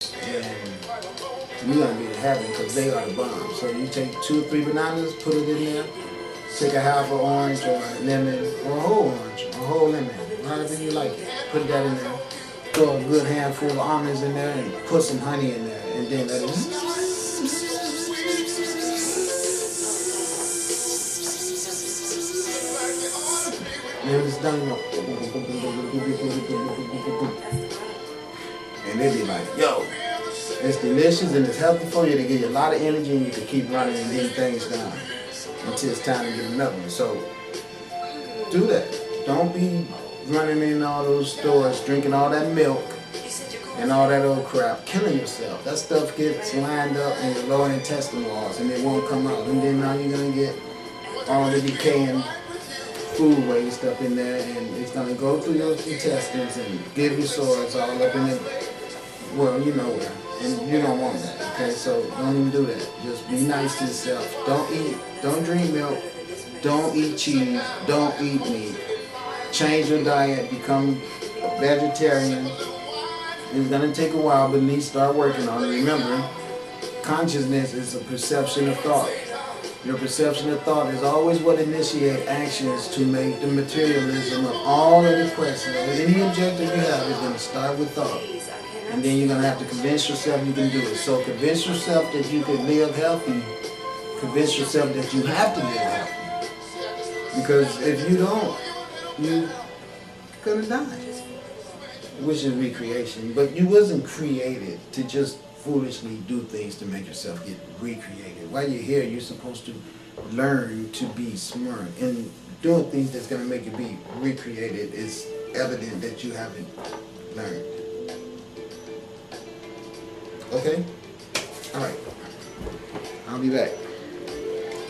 And you're gonna be happy because they are the bomb. So you take 2 or 3 bananas, put it in there. Take a half an orange or a lemon or a whole orange or a whole lemon, however you like it. Put that in there. Throw a good handful of almonds in there and put some honey in there, and then let it. And when it's done, you know, and they be like, yo, it's delicious and it's healthy for you. They give you a lot of energy and you can keep running and getting things done until it's time to get another one. So do that. Don't be running in all those stores, drinking all that milk and all that old crap, killing yourself. That stuff gets lined up in your lower intestinal walls and it won't come out. And then now you're going to get all the decaying food waste up in there, and it's going to go through your intestines and give you sores all up in the, well, you know where. And you don't want that, okay? So don't even do that. Just be nice to yourself. Don't drink milk. Don't eat cheese. Don't eat meat. Change your diet. Become a vegetarian. It's going to take a while, but at least start working on it. Remember, consciousness is a perception of thought. Your perception of thought is always what initiates actions to make the materialism of all of the questions. Any objective you have is going to start with thought. And then you're going to have to convince yourself you can do it. So convince yourself that you can live healthy. Convince yourself that you have to live healthy. Because if you don't, you're going to die. Which is recreation. But you wasn't created to just foolishly do things to make yourself get recreated. While you're here, you're supposed to learn to be smart. And doing things that's going to make you be recreated is evident that you haven't learned. Okay? Alright. I'll be back.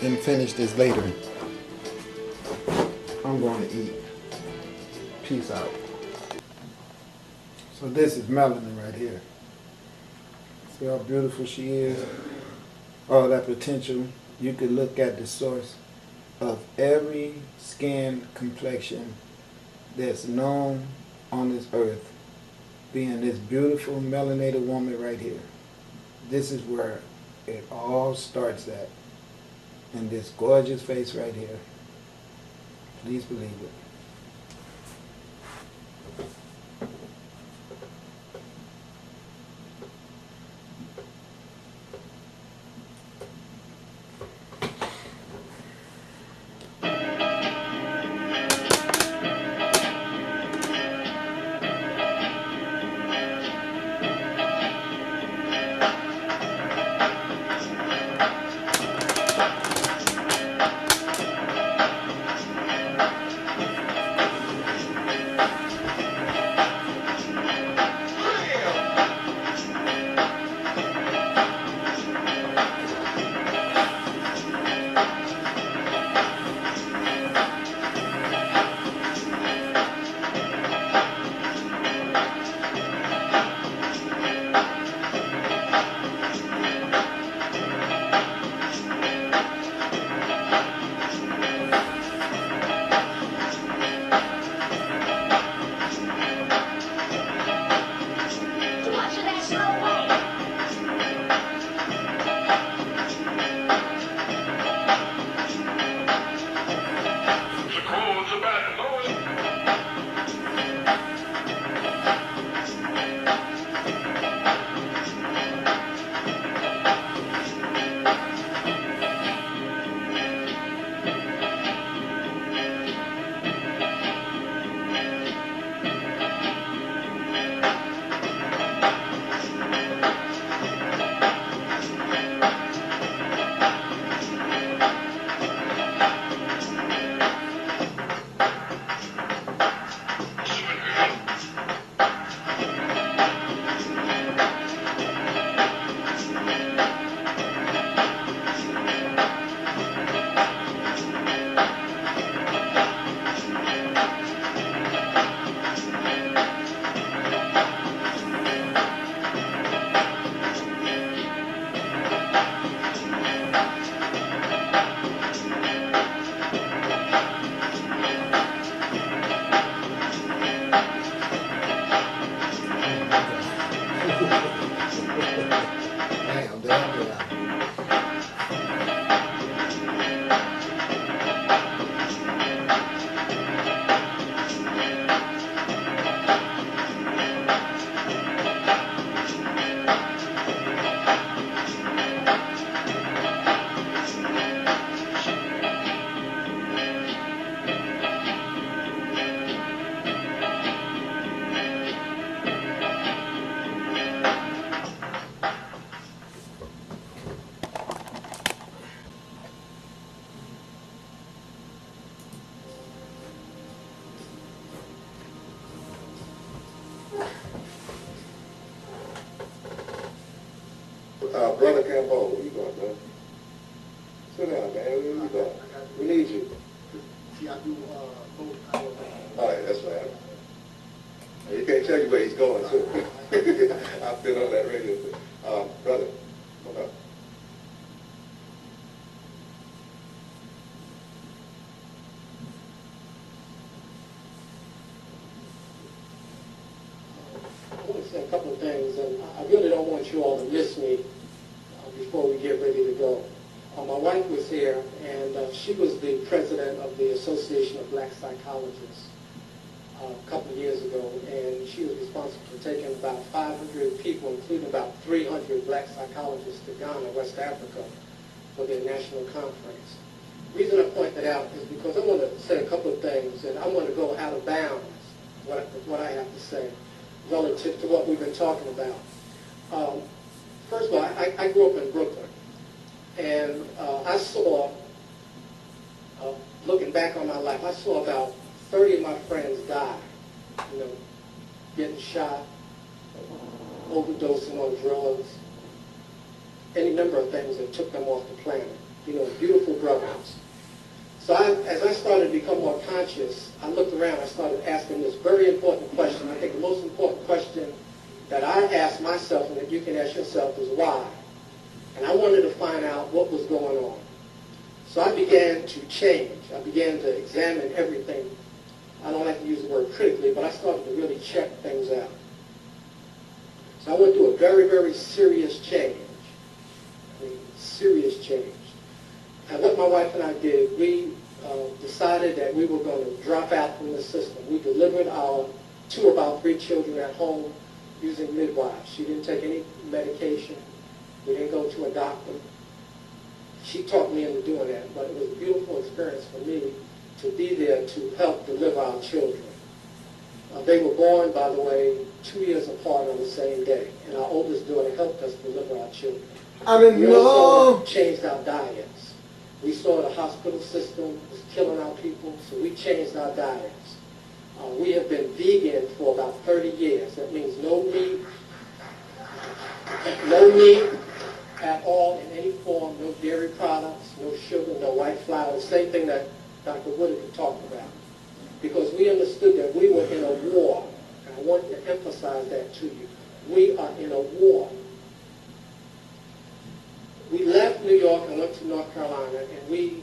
And finish this later. I'm going to eat. Peace out. So this is Melanin right here. See how beautiful she is? All that potential. You could look at the source of every skin complexion that's known on this earth, being this beautiful melanated woman right here. This is where it all starts at. In this gorgeous face right here. Please believe it. Brother Campbell, where you going, man? Sit down, man. Where you going? We need you. See, I do both. All right, that's right. You can't tell you where he's going, too. I've been on that radio. Brother, come up. I want to say a couple of things, and I really don't want you all to miss me before we get ready to go. My wife was here, and she was the president of the Association of Black Psychologists a couple of years ago, and she was responsible for taking about 500 people, including about 300 black psychologists, to Ghana, West Africa, for their national conference. The reason I point that out is because I want to say a couple of things, and I want to go out of bounds what I have to say relative to what we've been talking about. First of all, I grew up in Brooklyn, and I saw, looking back on my life, I saw about 30 of my friends die, getting shot, overdosing on drugs, any number of things that took them off the planet, beautiful brothers. So as I started to become more conscious, I looked around, I started asking this very important question. I think the most important question that I ask myself and that you can ask yourself is why? And I wanted to find out what was going on. So I began to change. I began to examine everything. I don't like to use the word critically, but I started to really check things out. So I went through a very, very serious change. Serious change. And what my wife and I did, we decided that we were going to drop out from the system. We delivered two of our 3 children at home using midwives. She didn't take any medication. We didn't go to a doctor. She talked me into doing that, but it was a beautiful experience for me to be there to help deliver our children. They were born, by the way, 2 years apart on the same day, and our oldest daughter helped us deliver our children. I didn't We know. also changed our diets. We saw the hospital system was killing our people, so we changed our diets. We have been vegan for about 30 years. That means no meat at all in any form, no dairy products, no sugar, no white flour, same thing that Dr. Whitaker talked about. Because we understood that we were in a war, and I want to emphasize that to you. We are in a war. We left New York and went to North Carolina, and really,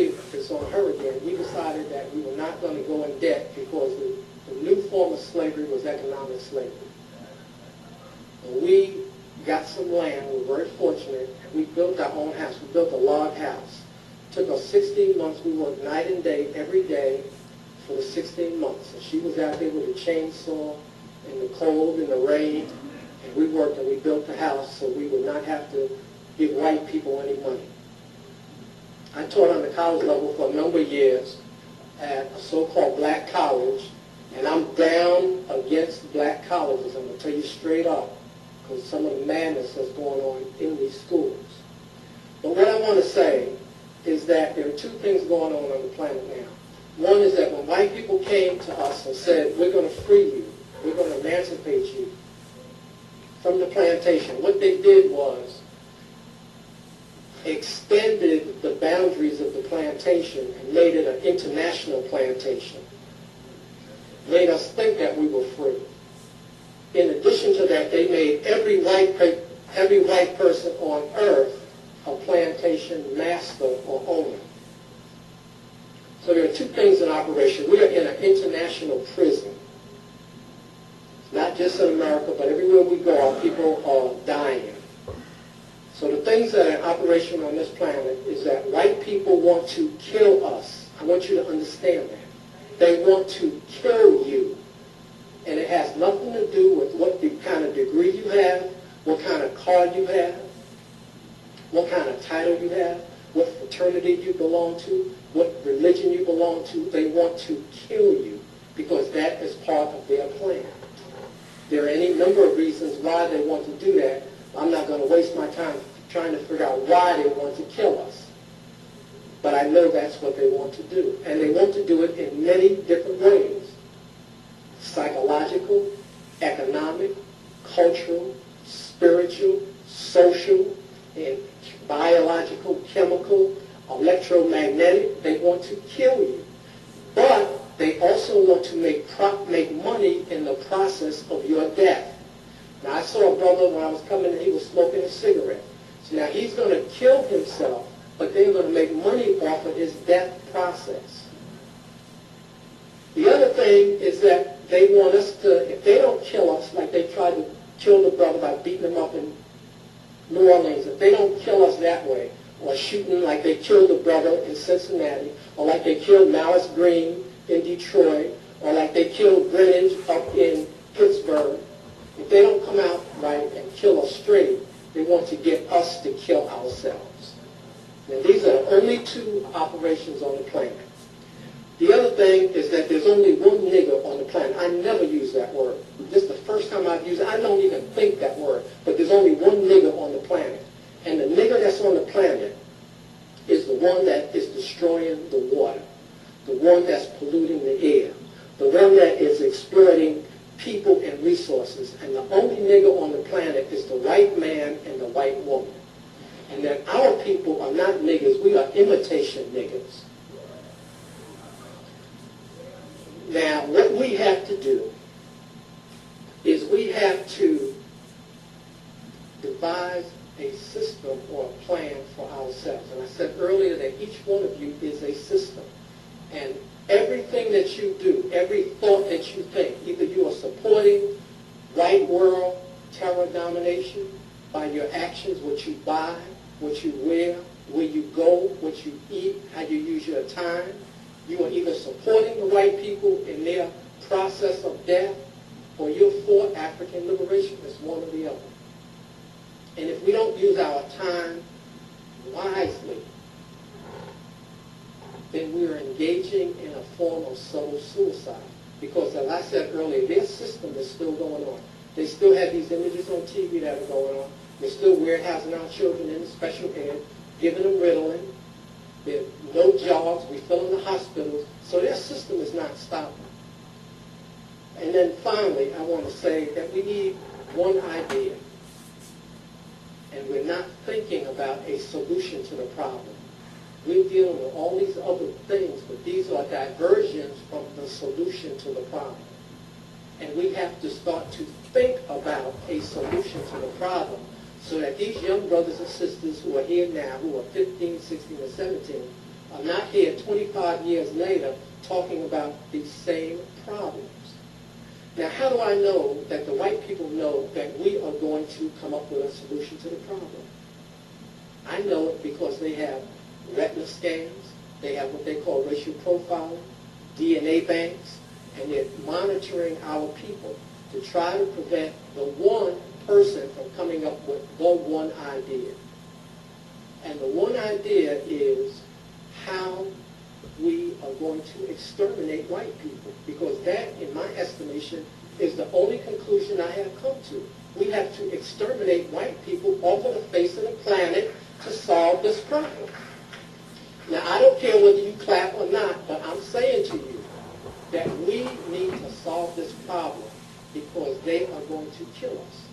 if it's on her again, we decided that we were not going to go in debt because the new form of slavery was economic slavery. And we got some land, we were very fortunate, and we built our own house. We built a log house. It took us 16 months. We worked night and day, every day, for the 16 months. And she was out there with a chainsaw in the cold, in the rain, and we worked and we built the house so we would not have to give white people any money. I taught on the college level for a number of years at a so-called black college, and I'm down against black colleges. I'm going to tell you straight up, because some of the madness that's going on in these schools. But what I want to say is that there are 2 things going on the planet now. One is that when white people came to us and said, we're going to free you, we're going to emancipate you from the plantation, what they did was extended the boundaries of the plantation and made it an international plantation. Made us think that we were free. In addition to that, they made every white person on earth a plantation master or owner. So there are 2 things in operation. We are in an international prison. Not just in America, but everywhere we go, our people are dying. So the things that are in operation on this planet is that white people want to kill us. I want you to understand that. They want to kill you. And it has nothing to do with what kind of degree you have, what kind of car you have, what kind of title you have, what fraternity you belong to, what religion you belong to. They want to kill you because that is part of their plan. There are any number of reasons why they want to do that. I'm not going to waste my time trying to figure out why they want to kill us. But I know that's what they want to do. And they want to do it in many different ways. Psychological, economic, cultural, spiritual, social, in biological, chemical, electromagnetic. They want to kill you. But they also want to make money in the process of your death. Now, I saw a brother when I was coming in, he was smoking a cigarette. So now he's going to kill himself, but they're going to make money off of his death process. The other thing is that they want us to, if they don't kill us, like they tried to kill the brother by beating him up in New Orleans, if they don't kill us that way, or shooting like they killed the brother in Cincinnati, or like they killed Malice Green in Detroit, or like they killed Greenwich up in Pittsburgh, if they don't come out right and kill us straight, they want to get us to kill ourselves. Now, these are the only two operations on the planet. The other thing is that there's only one nigger on the planet. I never use that word. This is the first time I've used it. I don't even think that word. But there's only one nigger on the planet. And the nigger that's on the planet is the one that is destroying the water, the one that's polluting the air, the one that is exploiting people and resources. And the only nigger on the planet is the white man and the white woman. And that our people are not niggers. We are imitation niggers. Now, what we have to do is we have to devise a system or a plan for ourselves. And I said earlier that each one of you is a system. And everything that you do, every thought that you think, either you are supporting white world terror domination by your actions, what you buy, what you wear, where you go, what you eat, how you use your time. You are either supporting the white people in their process of death, or you're for African liberation. It's one or the other. And if we don't use our time wisely, then we are engaging in a form of subtle suicide. Because as I said earlier, their system is still going on. They still have these images on TV that are going on. They're still warehousing our children in special ed, giving them Ritalin. There are no jobs. We fill in the hospitals. So their system is not stopping. And then finally, I want to say that we need one idea. And we're not thinking about a solution to the problem. We're dealing with all these other things, but these are diversions from the solution to the problem. And we have to start to think about a solution to the problem so that these young brothers and sisters who are here now, who are 15, 16, or 17, are not here 25 years later talking about these same problems. Now, how do I know that the white people know that we are going to come up with a solution to the problem? I know it because they have retina scans, they have what they call racial profiling, DNA banks, and they're monitoring our people to try to prevent the one person from coming up with the one idea. And the one idea is how we are going to exterminate white people, because that, in my estimation, is the only conclusion I have come to. We have to exterminate white people off of the face of the planet to solve this problem. Now, I don't care whether you clap or not, but I'm saying to you that we need to solve this problem because they are going to kill us.